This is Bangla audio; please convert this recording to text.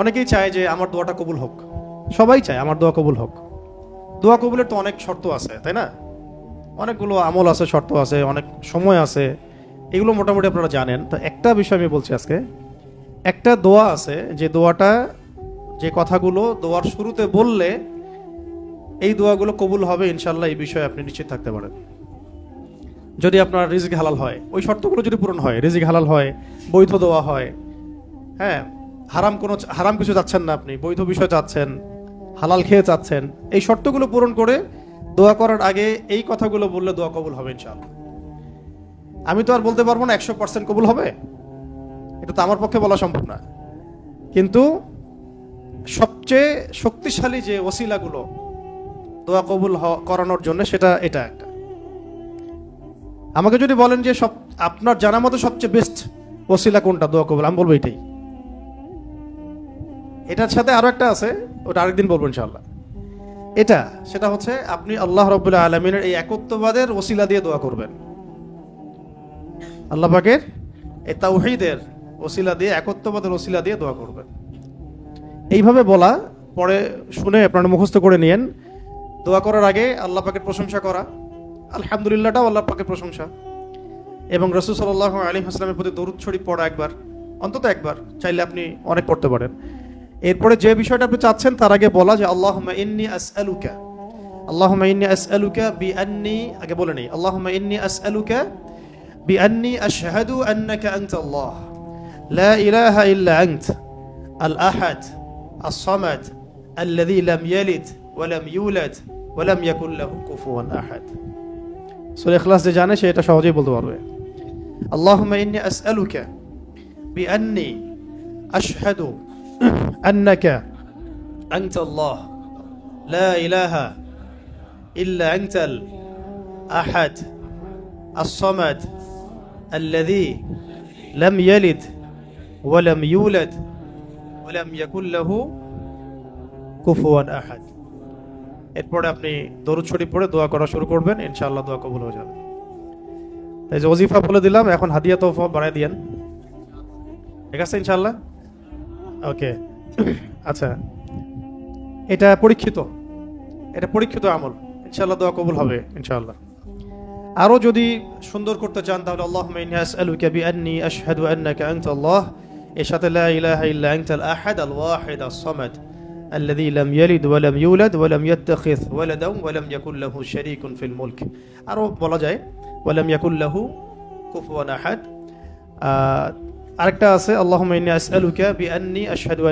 অনেকেই চায় যে আমার দোয়াটা কবুল হোক, সবাই চায় আমার দোয়া কবুল হোক। দোয়া কবুলের তো অনেক শর্ত আছে, তাই না? অনেকগুলো আমল আছে, শর্ত আছে, অনেক সময় আছে, এগুলো মোটামুটি আপনারা জানেন। তো একটা বিষয় আমি বলছি আজকে, একটা দোয়া আছে যে দোয়াটা, যে কথাগুলো দোয়ার শুরুতে বললে এই দোয়াগুলো কবুল হবে ইনশাল্লাহ, এই বিষয়ে আপনি নিশ্চিত থাকতে পারেন। যদি আপনার রিজিক হালাল হয়, ওই শর্তগুলো যদি পূরণ হয়, রিজিক হালাল হয়, বৈধ দোয়া হয়, হ্যাঁ, হারাম কিছু চাচ্ছেন না, আপনি বৈধ বিষয় চাচ্ছেন, হালাল খেয়ে চাচ্ছেন, এই শর্তগুলো পূরণ করে দোয়া করার আগে এই কথাগুলো বললে দোয়া কবুল হবে ইনশাআল্লাহ। আমি তো আর বলতে পারবো না 100% কবুল হবে, এটা তো আমার পক্ষে বলা সম্ভব না, কিন্তু সবচেয়ে শক্তিশালী যে ওসিলাগুলো দোয়া কবুল করানোর জন্য, সেটা এটা একটা। আমাকে যদি বলেন যে আপনার জানা মতো সবচেয়ে বেস্ট ওসিলা কোনটা দোয়া কবুল, আমি বলবো এটাই। এটার সাথে আরো একটা আছে, ওটা আরেকদিন বলবো ইনশাআল্লাহ। সেটা হচ্ছে আপনি আল্লাহ রাব্বুল আলামিনের এই একত্ববাদের ওসিলা দিয়ে দোয়া করবেন। আল্লাহ পাকের এই তাওহীদের ওসিলা দিয়ে, একত্ববাদের ওসিলা দিয়ে দোয়া করবেন। এইভাবে বলা, পরে শুনে আপনারা মুখস্থ করে নিয়েন। দোয়া করার আগে আল্লাহ পাকের প্রশংসা করা, আলহামদুলিল্লাহটাও আল্লাহ পাকের প্রশংসা, এবং রাসূল সাল্লাল্লাহু আলাইহি ওয়াসাল্লামের প্রতি দরুদ শরীফ পড়া একবার, অন্তত একবার, চাইলে আপনি অনেক পড়তে পারেন। এরপরে যে বিষয়টা আপনি চাচ্ছেন তার আগে বলা যে আল্লাহুম্মা ইন্নী আসআলুকা বিআন্নী, আগে বলে নেই, আল্লাহুম্মা ইন্নী আসআলুকা বিআন্নী আশহাদু আন্নাকা আনতাল্লাহ লা ইলাহা ইল্লা আনত আল আহাদ আস-সামাদ আল্লাযী লাম ইয়ালিদ ওয়া লাম ইউলাদ ওয়া লাম ইয়াকুল লাহু কুফুয়ান আহাদ। সূরা ইখলাস যে জানে সে এটা সহজেই বলতে পারবে। আল্লাহুম্মা ইন্নী আসআলুকা বিআন্নী আশহাদু আন্নাকা আনতাল্লাহ লা ইলাহা ইল্লা আনতাল আহাদ আস-সামাদ আল্লাযী লাম ইয়ালিদ ওয়া লাম ইউলাদ ওয়া লাম ইয়াকুল লাহু কুফুয়ান আহাদ। এরপরে আপনি দরুদ শরীফ পড়ে দোয়া করা শুরু করবেন, ইনশাআল্লাহ দোয়া কবুল হয়ে যাবে। তাই যে ওজিফা বলে দিলাম, এখন হাদিয়া তোফা বাড়ায় দিয়েন, ঠিক আছে ইনশাআল্লাহ? ওকে। আচ্ছা, এটা পরীক্ষিত আমল, ইনশাআল্লাহ দোয়া কবুল হবে ইনশাআল্লাহ। আরো যদি সুন্দর করতে চান তাহলে আল্লাহুম্মা ইন্নী আসআলুকা বিআন্নী আশহাদু আন্নাকা আনতাল্লাহ, এর সাথে লা ইলাহা ইল্লা আনতাল আহাদ আল ওয়াহিদ আস-সামাদ আল্লাযী লাম ইয়ালিদ ওয়া লাম ইউলাদ ওয়া লাম ইয়াত্তাখিয ওয়ালাদান ওয়া লাম ইয়াকুল লাহু শারীকুন ফিল মুলক। আরো বলা যায় ওয়া লাম ইয়াকুল লাহু কুফুয়ান আহাদ। আরেকটা আছে আল্লাহুম্মা ইন্নী আসআলুকা বিআন্নী আশহাদু